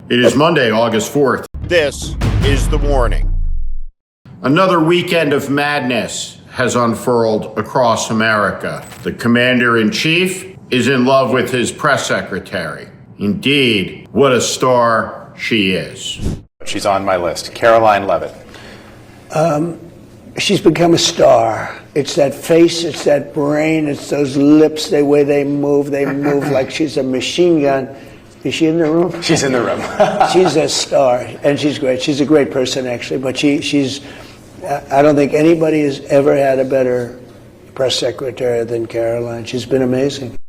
It is Monday, August 4th. This is The Warning. Another weekend of madness has unfurled across America. The commander-in-chief is in love with his press secretary. Indeed, what a star she is. She's on my list, Karoline Leavitt. She's become a star. It's that face, it's that brain, it's those lips, the way they move like she's a machine gun. Is she in the room? She's in the room. She's a star, and she's great. She's a great person, actually, but she's, I don't think anybody has ever had a better press secretary than Karoline. She's been amazing.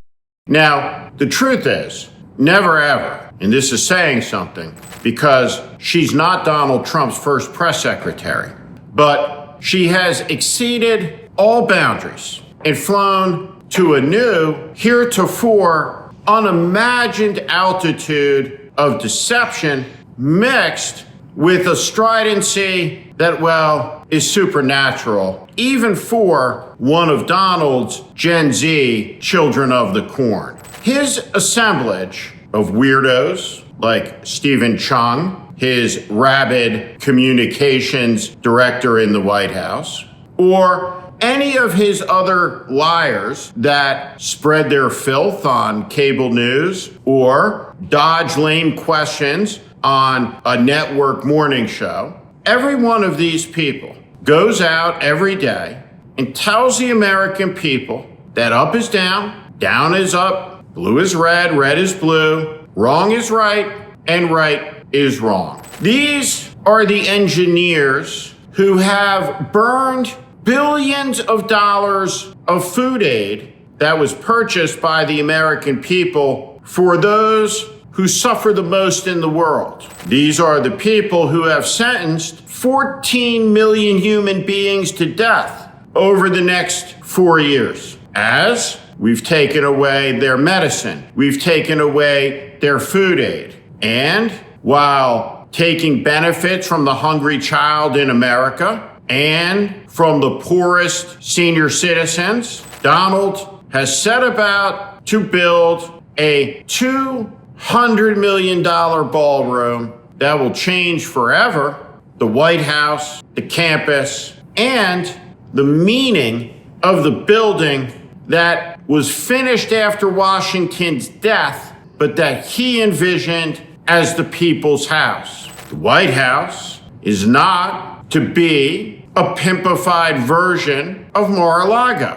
Now, the truth is, never ever, and this is saying something, because she's not Donald Trump's first press secretary, but she has exceeded all boundaries and flown to a new, heretofore unimagined altitude of deception mixed with a stridency that, well, is supernatural, even for one of Donald's Gen Z children of the corn. His assemblage of weirdos like Stephen Chung, his rabid communications director in the White House, or any of his other liars that spread their filth on cable news or dodge lame questions on a network morning show, every one of these people goes out every day and tells the American people that up is down, down is up, blue is red, red is blue, wrong is right, and right is wrong. These are the engineers who have burned billions of dollars of food aid that was purchased by the American people for those who suffer the most in the world. These are the people who have sentenced 14 million human beings to death over the next 4 years. As we've taken away their medicine, we've taken away their food aid. And while taking benefits from the hungry child in America, and from the poorest senior citizens, Donald has set about to build a $200 million ballroom that will change forever the White House, the campus, and the meaning of the building that was finished after Washington's death, but that he envisioned as the people's house. The White House is not to be a pimpified version of Mar-a-Lago.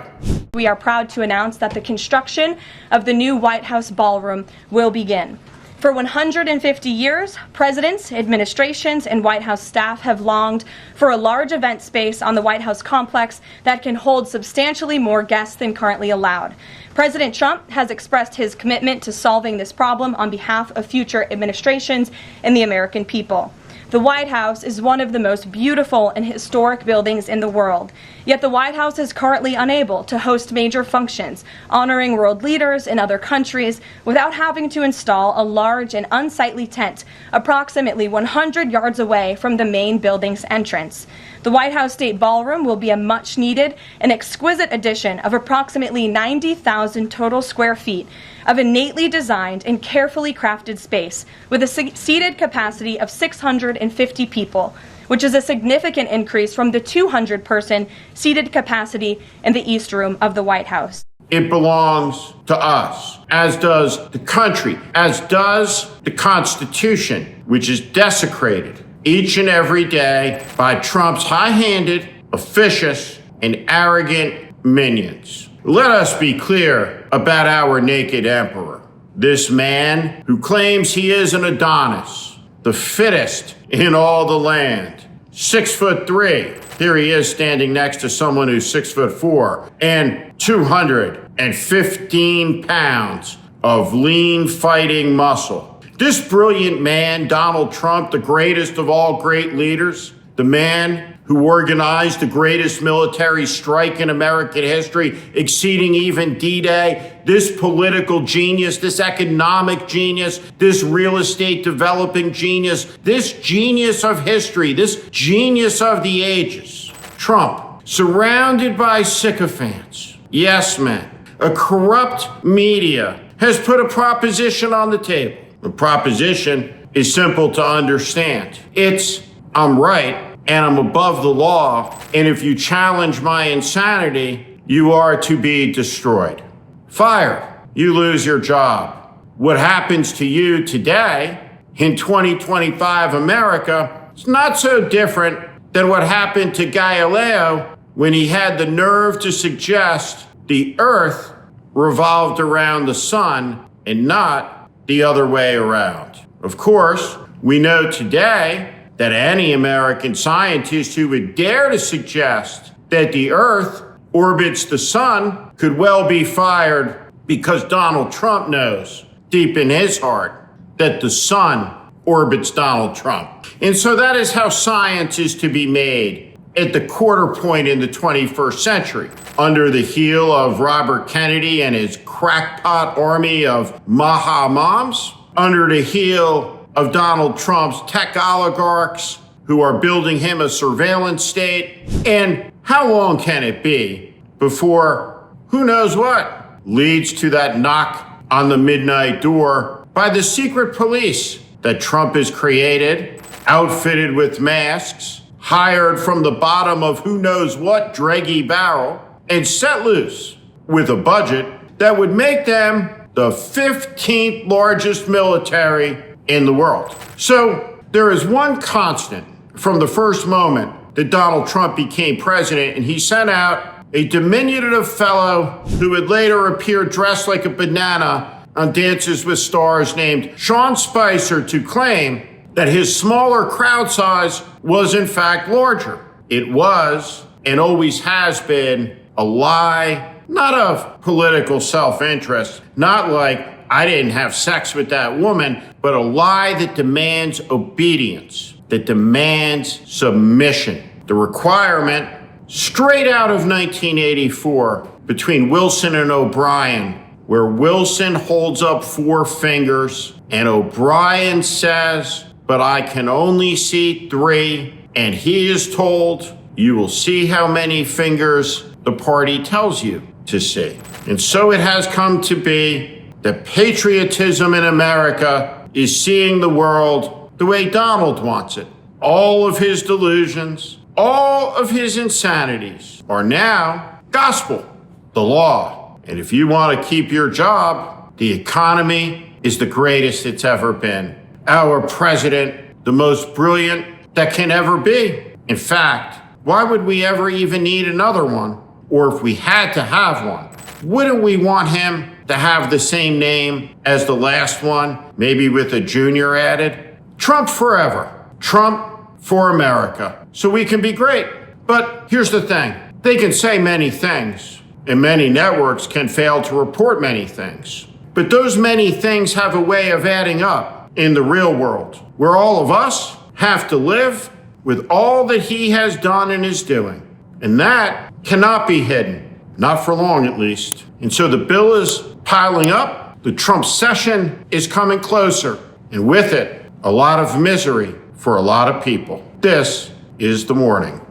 We are proud to announce that the construction of the new White House ballroom will begin. For 150 years, presidents, administrations, and White House staff have longed for a large event space on the White House complex that can hold substantially more guests than currently allowed. President Trump has expressed his commitment to solving this problem on behalf of future administrations and the American people. The White House is one of the most beautiful and historic buildings in the world. Yet the White House is currently unable to host major functions, honoring world leaders in other countries without having to install a large and unsightly tent approximately 100 yards away from the main building's entrance. The White House State Ballroom will be a much-needed and exquisite addition of approximately 90,000 total square feet of innately designed and carefully crafted space with a seated capacity of 650 people, which is a significant increase from the 200-person seated capacity in the East Room of the White House. It belongs to us, as does the country, as does the Constitution, which is desecrated each and every day by Trump's high-handed, officious, and arrogant minions. Let us be clear about our naked emperor, this man who claims he is an Adonis, the fittest in all the land. 6'3". Here he is standing next to someone who's 6'4", and 215 pounds of lean fighting muscle. This brilliant man, Donald Trump, the greatest of all great leaders, the man who organized the greatest military strike in American history, exceeding even D-Day, this political genius, this economic genius, this real estate developing genius, this genius of history, this genius of the ages, Trump, surrounded by sycophants, yes men, a corrupt media, has put a proposition on the table. The proposition is simple to understand. It's, I'm right and I'm above the law, and if you challenge my insanity, you are to be destroyed. Fired. You lose your job. What happens to you today in 2025 America is not so different than what happened to Galileo when he had the nerve to suggest the earth revolved around the sun and not the other way around. Of course, we know today that any American scientist who would dare to suggest that the earth orbits the sun could well be fired, because Donald Trump knows deep in his heart that the sun orbits Donald Trump. And so that is how science is to be made at the quarter point in the 21st century, under the heel of Robert Kennedy and his crackpot army of Maha moms, under the heel of Donald Trump's tech oligarchs who are building him a surveillance state. And how long can it be before who knows what leads to that knock on the midnight door by the secret police that Trump has created, outfitted with masks, hired from the bottom of who knows what draggy barrel, and set loose with a budget that would make them the 15th largest military in the world. So there is one constant from the first moment that Donald Trump became president, and he sent out a diminutive fellow who would later appear dressed like a banana on Dances with Stars named Sean Spicer to claim that his smaller crowd size was in fact larger. It was, and always has been, a lie, not of political self-interest, not like I didn't have sex with that woman, but a lie that demands obedience, that demands submission. The requirement, straight out of 1984, between Wilson and O'Brien, where Wilson holds up 4 fingers and O'Brien says, "But I can only see 3, and he is told, "You will see how many fingers the party tells you to see." And so it has come to be that patriotism in America is seeing the world the way Donald wants it. All of his delusions, all of his insanities are now gospel, the law. And if you want to keep your job, the economy is the greatest it's ever been. Our president, the most brilliant that can ever be. In fact, why would we ever even need another one? Or if we had to have one, wouldn't we want him to have the same name as the last one, maybe with a junior added? Trump forever. Trump for America. So we can be great. But here's the thing. They can say many things, and many networks can fail to report many things. But those many things have a way of adding up in the real world, where all of us have to live with all that he has done and is doing. And that cannot be hidden. Not for long, at least. And so the bill is piling up. The Trump session is coming closer. And with it, a lot of misery for a lot of people. This is The Warning.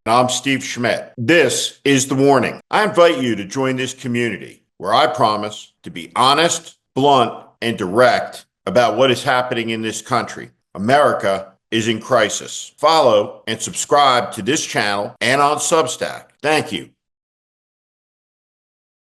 I'm Steve Schmidt. This is The Warning. I invite you to join this community where I promise to be honest, blunt, and direct about what is happening in this country. America is in crisis. Follow and subscribe to this channel and on Substack. Thank you.